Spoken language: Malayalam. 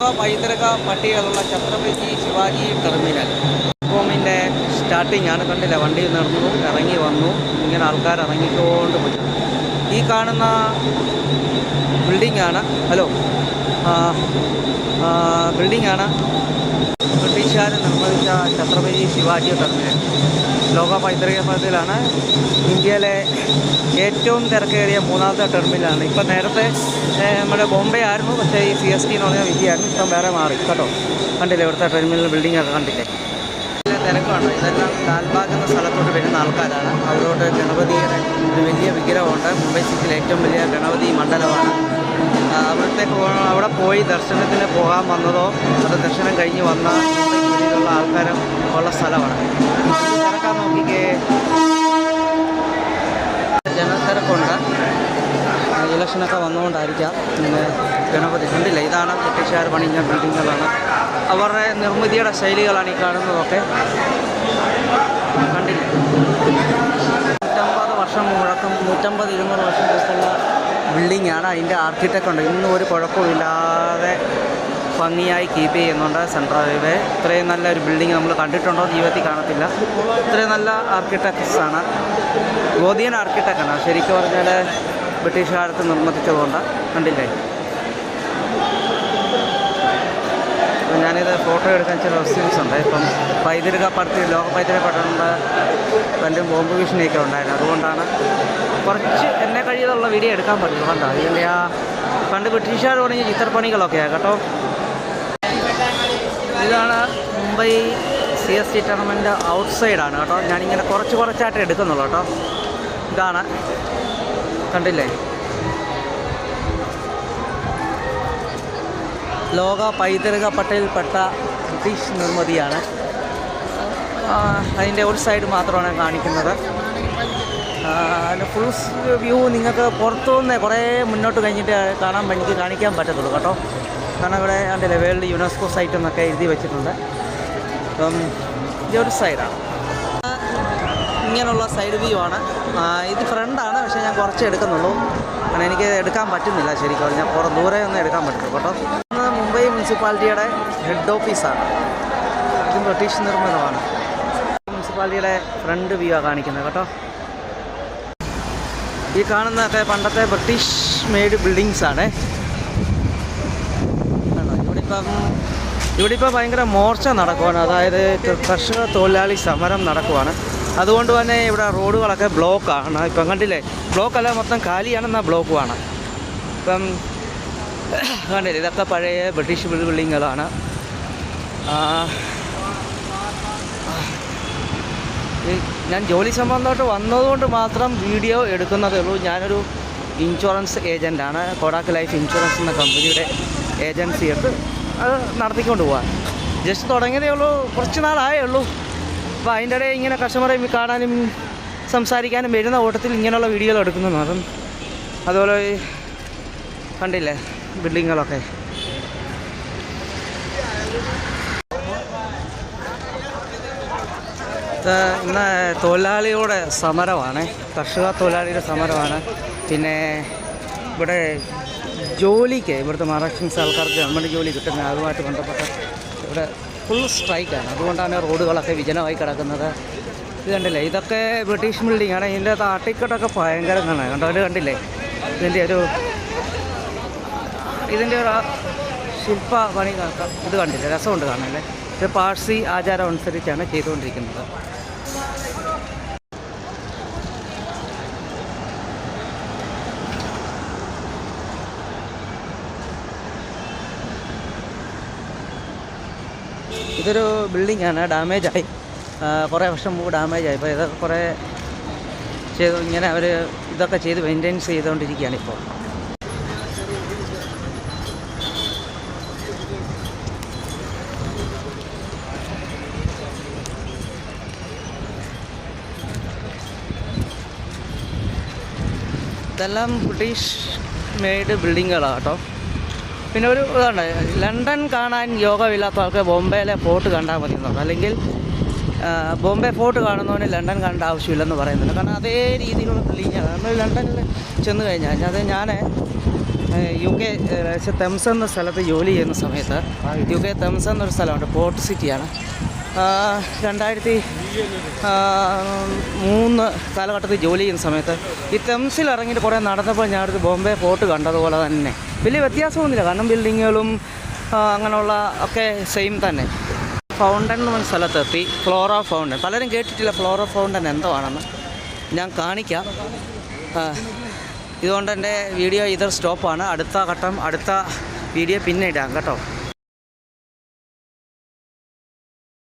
പൈതൃക പട്ടികയിലുള്ള ഛത്രപതി ശിവാജി ടെർമിനൽ ഹോമിൻ്റെ സ്റ്റാർട്ടിംഗ് ആണ്. കണ്ടില്ല, വണ്ടി നിർന്നു, ഇറങ്ങി വന്നു, ഇങ്ങനെ ആൾക്കാർ ഇറങ്ങിക്കൊണ്ട് പോയി. ഈ കാണുന്ന ബിൽഡിങ്ങാണ് ബിൽഡിങ്ങാണ് ബ്രിട്ടീഷുകാർ നിർമ്മിച്ച ഛത്രപതി ശിവാജി ടെർമിനൽ. ലോക പൈതൃക പദ്ധതിയിലാണ്. ഇന്ത്യയിലെ ഏറ്റവും തിരക്കേറിയ മൂന്നാമത്തെ ടെർമിനലാണ്. ഇപ്പം നേരത്തെ നമ്മുടെ ബോംബെ ആയിരുന്നു, പക്ഷേ ഈ CST എന്ന് പറഞ്ഞ വിധിയായിരുന്നു. ഇപ്പം വേറെ മാറി കേട്ടോ. കണ്ടില്ലേ ഇവിടുത്തെ ടെർമിനൽ ബിൽഡിങ്ങൊക്കെ കണ്ടില്ലേ? തിരക്കുണ്ട്. ഇതെല്ലാം ലാൽബാഗ് എന്ന സ്ഥലത്തോട്ട് വരുന്ന ആൾക്കാരാണ്. അവരോട് ഗണപതിയുടെ ഒരു വലിയ വിഗ്രഹമുണ്ട്. മുംബൈ സിറ്റിയിലെ ഏറ്റവും വലിയ ഗണപതി മണ്ഡലമാണ്. അവിടെ പോയി ദർശനത്തിന് പോകാൻ വന്നതോ അത് ദർശനം കഴിഞ്ഞ് വന്ന മുംബൈക്കുള്ളിലുള്ള ആൾക്കാരും ഉള്ള സ്ഥലമാണ്. തിരക്കാൻ നോക്കിക്കേ, ജനത്തിരക്കുണ്ട്. ഇലക്ഷനൊക്കെ വന്നുകൊണ്ടായിരിക്കാം പിന്നെ ഗണപതി കണ്ടില്ല. ഇതാണ് ബ്രിട്ടീഷുകാർ പണിഞ്ഞ ബിൽഡിങ്ങുകളാണ്. അവരുടെ നിർമ്മിതിയുടെ ശൈലികളാണ് ഈ കാണുന്നതൊക്കെ. കണ്ടില്ല, 150 വർഷം മുഴക്കം, 150-200 വർഷം ദിവസമുള്ള ബിൽഡിങ്ങാണ്. അതിൻ്റെ ആർക്കിടെക്റ്റ് ഉണ്ട്. ഇന്നും ഒരു കുഴപ്പമില്ലാതെ ഭംഗിയായി കീപ്പ് ചെയ്യുന്നുണ്ട് സെൻട്രൽ ഹൈവേ. ഇത്രയും നല്ലൊരു ബിൽഡിങ് നമ്മൾ കണ്ടിട്ടുണ്ടോ? ജീവിതത്തിൽ കാണത്തില്ല. ഇത്രയും നല്ല ആർക്കിടെക്ട്സാണ്. ഗോതിയൻ ആർക്കിടെക്റ്റാണ് ശരിക്കും പറഞ്ഞാൽ. ബ്രിട്ടീഷ് കാലത്ത് നിർമ്മിച്ചതുകൊണ്ട് കണ്ടില്ലേ. ഞാനിത് ഫോട്ടോ എടുക്കാൻ ചില റെസ്യൂംസ് ഉണ്ട്. ഇപ്പം പൈതൃക പദ്ധതി, ലോക പൈതൃക പദ്ധതിയുടെ എൻ്റെ ബോംബ് ഭീഷണിയൊക്കെ ഉണ്ടായിരുന്നു. അതുകൊണ്ടാണ് കുറച്ച് എന്നെ കഴിയുന്നുള്ള വീഡിയോ എടുക്കാൻ പറ്റുള്ളൂ. കണ്ടോ ഇതിൻ്റെ പണ്ട് ബ്രിട്ടീഷുകാർ തുടങ്ങിയ ചിത്രപ്പണികളൊക്കെയാണ് കേട്ടോ. ഇതാണ് മുംബൈ CST ടെർമിനൽ ഔട്ട് സൈഡാണ് കേട്ടോ. ഞാനിങ്ങനെ കുറച്ചായിട്ട് എടുക്കുന്നുള്ളൂ കേട്ടോ. ഇതാണ് കണ്ടില്ലേ, ലോക പൈതൃക പട്ടികയിൽപ്പെട്ട ബ്രിട്ടീഷ് നിർമ്മിതിയാണ്. അതിൻ്റെ ഒരു സൈഡ് മാത്രമാണ് കാണിക്കുന്നത്. ഫുൾ വ്യൂ നിങ്ങൾക്ക് പുറത്തുനിന്ന് കുറേ മുന്നോട്ട് കഴിഞ്ഞിട്ട് കാണിക്കാൻ പറ്റത്തുള്ളൂ കേട്ടോ. കാരണം ഇവിടെ കണ്ടില്ലേ വേൾഡ് യുനെസ്കോ സൈറ്റ് എന്നൊക്കെ എഴുതി വെച്ചിട്ടുണ്ട്. അപ്പം ഇത് ഒരു സൈഡാണ്. ഇങ്ങനെയുള്ള സൈഡ് വ്യൂ ആണ്. ഇത് ഫ്രണ്ടാണ്, പക്ഷേ ഞാൻ കുറച്ച് എടുക്കുന്നുള്ളൂ. കാരണം എനിക്ക് എടുക്കാൻ പറ്റുന്നില്ല ശരിക്കും പറഞ്ഞാൽ. ദൂരെ ഒന്നും എടുക്കാൻ പറ്റുള്ളൂ കേട്ടോ. മുംബൈ മുനിസിപ്പാലിറ്റിയുടെ ഹെഡ് ഓഫീസാണ്. ഇതും ബ്രിട്ടീഷ് നിർമ്മിതമാണ്. മുനിസിപ്പാലിറ്റിയുടെ ഫ്രണ്ട് വ്യൂ ആണ് കാണിക്കുന്നത് കേട്ടോ. ഈ കാണുന്നതൊക്കെ പണ്ടത്തെ ബ്രിട്ടീഷ് മെയ്ഡ് ബിൽഡിങ്സാണ്. ഇവിടെ ഇപ്പോൾ ഭയങ്കര മോർച്ച നടക്കുവാണ്. അതായത് കർഷക തൊഴിലാളി സമരം നടക്കുവാണ്. അതുകൊണ്ട് തന്നെ ഇവിടെ റോഡുകളൊക്കെ ബ്ലോക്കാണ്. ഇപ്പം കണ്ടില്ലേ, ബ്ലോക്കല്ല, മൊത്തം കാലിയാണെന്നാൽ ബ്ലോക്കുമാണ്. ഇപ്പം കണ്ടില്ലേ, ഇതൊക്കെ പഴയ ബ്രിട്ടീഷ് ബിൽഡിങ്ങുകളാണ്. ഞാൻ ജോലി സംബന്ധമായിട്ട് വന്നതുകൊണ്ട് മാത്രം വീഡിയോ എടുക്കുന്നതേ ഉള്ളൂ. ഞാനൊരു ഇൻഷുറൻസ് ഏജൻ്റാണ്. കൊടാക്ക് ലൈഫ് ഇൻഷുറൻസ് എന്ന കമ്പനിയുടെ ഏജൻസി എടുത്ത് അത് നടത്തിക്കൊണ്ട് പോകാൻ ജസ്റ്റ് തുടങ്ങിയതേ ഉള്ളൂ. കുറച്ച് നാളായേ ഉള്ളൂ. അപ്പോൾ അതിൻ്റെ ഇടയിൽ ഇങ്ങനെ കസ്റ്റമറെ കാണാനും സംസാരിക്കാനും വരുന്ന ഓട്ടത്തിൽ ഇങ്ങനെയുള്ള വീഡിയോകൾ എടുക്കുന്നതാണ്. അപ്പം അതുപോലെ കണ്ടില്ലേ ബിൽഡിങ്ങുകളൊക്കെ. ഇന്ന് തൊഴിലാളിയുടെ സമരമാണ്, കർഷക തൊഴിലാളിയുടെ സമരമാണ്. പിന്നെ ഇവിടെ ജോലിക്ക് ഇവിടുത്തെ മഹാരാഷ്ട്രീയൻസ് ആൾക്കാർക്ക് ഗവൺമെൻറ് ജോലി കിട്ടുന്നത് അതുമായിട്ട് ബന്ധപ്പെട്ട് ഇവിടെ ഫുൾ സ്ട്രൈക്കാണ്. അതുകൊണ്ടാണ് റോഡുകളൊക്കെ വിജനമായി കിടക്കുന്നത്. ഇത് കണ്ടില്ലേ, ഇതൊക്കെ ബ്രിട്ടീഷ് ബിൽഡിങ്ങാണ്. ഇതിൻ്റെ ആർട്ടിക്കട്ടൊക്കെ ഭയങ്കരമാണ് കണ്ടോ. ഇത് കണ്ടില്ലേ, ഇതിൻ്റെ ഒരു ശില്പ പണി ഇത് കണ്ടില്ലേ, രസമുണ്ട് കാണാനല്ലേ. ഇത് പാഴ്സി ആചാരം അനുസരിച്ചാണ് ചെയ്തുകൊണ്ടിരിക്കുന്നത്. ഇതൊരു ബിൽഡിങ്ങാണ്, ഡാമേജായി. കുറേ വർഷം മുമ്പ് ഡാമേജായി. ഇപ്പോൾ ഇതൊക്കെ കുറേ ഇങ്ങനെ അവർ ഇതൊക്കെ ചെയ്ത് മെയിൻ്റെനൻസ് ചെയ്തുകൊണ്ടിരിക്കുകയാണ് ഇപ്പോൾ. ഇതെല്ലാം ബ്രിട്ടീഷ് മെയ്ഡ് ബിൽഡിങ്ങുകളാണ് കേട്ടോ. പിന്നെ ഒരു ഇതാണ്, ലണ്ടൻ കാണാൻ യോഗമില്ലാത്ത ആൾക്ക് ബോംബെയിലെ ഫോർട്ട് കണ്ടാൽ മതി എന്നുള്ളത്. അല്ലെങ്കിൽ ബോംബെ ഫോർട്ട് കാണുന്നവന് ലണ്ടൻ കാണേണ്ട ആവശ്യമില്ലെന്ന് പറയുന്നുണ്ട്. കാരണം അതേ രീതിയിലുള്ള ബിൽഡിങ്ങാണ്. നമ്മൾ ലണ്ടനിൽ ചെന്ന് കഴിഞ്ഞാൽ അത് ഞാൻ യു കെ തെംസ് എന്ന സ്ഥലത്ത് ജോലി ചെയ്യുന്ന സമയത്ത് യു കെ തെംസ് എന്നൊരു സ്ഥലമുണ്ട്, പോർട്ട് സിറ്റിയാണ്. 2003 കാലഘട്ടത്തിൽ ജോലി ചെയ്യുന്ന സമയത്ത് ഈ തെംസിൽ ഇറങ്ങിയിട്ട് കുറേ നടന്നപ്പോൾ ഞാൻ അടുത്ത് ബോംബെ പോർട്ട് കണ്ടതുപോലെ തന്നെ വലിയ വ്യത്യാസമൊന്നുമില്ല. കാരണം ബിൽഡിങ്ങുകളും അങ്ങനെയുള്ള ഒക്കെ സെയിം തന്നെ. ഫൗണ്ടൻ എന്ന് പറഞ്ഞ സ്ഥലത്തെത്തി, ഫ്ലോറ ഫൗണ്ടൻ. പലരും കേട്ടിട്ടില്ല ഫ്ലോറ ഫൗണ്ടൻ എന്തോ ആണെന്ന്. ഞാൻ കാണിക്കാം. ഇതുകൊണ്ട് എൻ്റെ വീഡിയോ സ്റ്റോപ്പാണ്. അടുത്ത വീഡിയോ പിന്നെ ഇടാം കേട്ടോ.